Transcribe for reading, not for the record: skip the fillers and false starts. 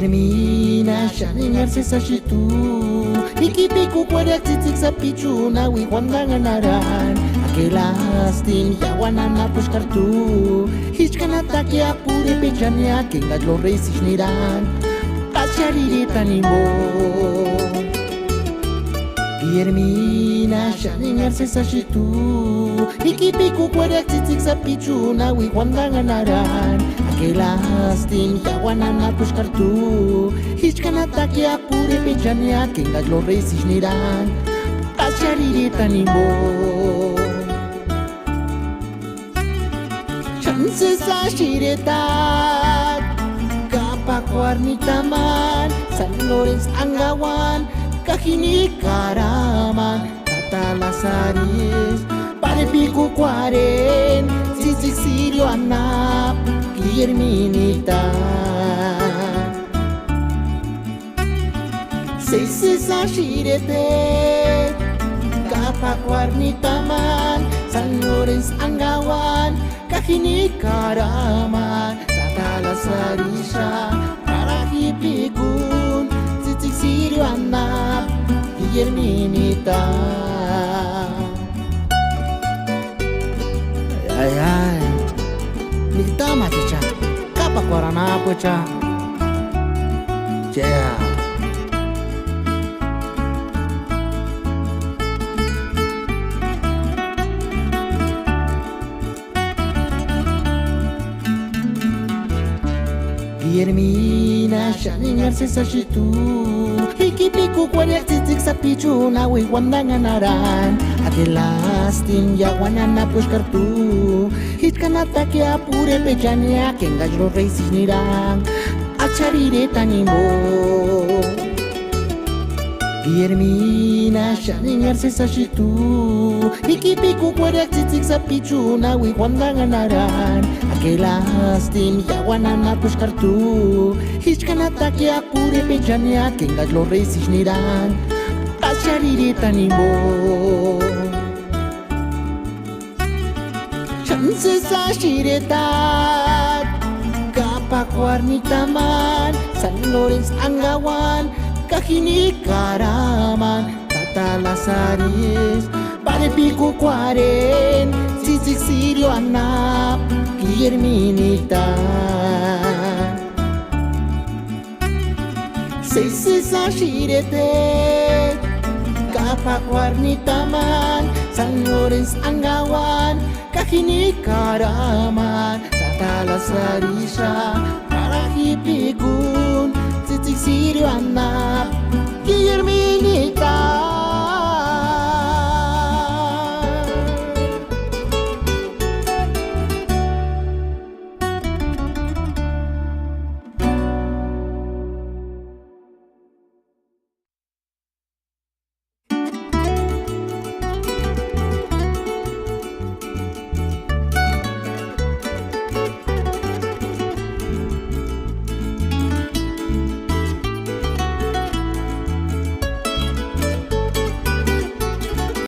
Guillermina shaningarse sashitu Ikipiku kwarak tzitzik sa pichuna Wihuandanganaran Aquelastin yawanana pushkartu Hichkanataki apure pechania Kengat los reisis niran Pacharirita nimbo Guillermina shaningarse sashitu Ikipiku kwarak tzitzik sa pichuna Wihuandanganaran Aquelastin yawanana pushkartu Hichkanataki apure pechania Kengat los reisis niran Pacharirita nimbo Chances ashiretat Kapakuarnitaman San Lorenz Angawan Kahini Karaman Tatalasaries Parepiku Kuaren Sisik Sirio Anap Guillerminita Seises ashiretet Kapakuarnitaman San Lorenz Angawan Kahini Karaman Tatalasarisha Parahipikun Sisik Sirio Anap Guillerminita Ay ay Nitama cha Kapakuarana cha Yeah Guillermina shaningarse sashitu Ikipiku kwarak tzitzik sa pichuna Wihuandanganaran Aquelastin yawanana pushkartu Hichkanataki apure pechania Kengat los reisis niran Acharireta nimbo Guillermina shaningarse sashitu Ikipiku kwarak tzitzik sa pichuna Wihuandanganaran Aquelastin yawanana pushkartu Hichkanataki apure pechania Kengat los reisis niran Pacharireta nimbo Chances ashiretat Kapakuarnitaman San Lorenz Angawan Kahini Karaman Tatalasaries Parepiku Kuaren Sisik Sirio Anap Guillerminita Seises ashiretet Kapakuarnitaman San Lorenz Angawan Kahini Karaman Tatalasarisha Parahipikun Sisik Sirio Anap Guillerminita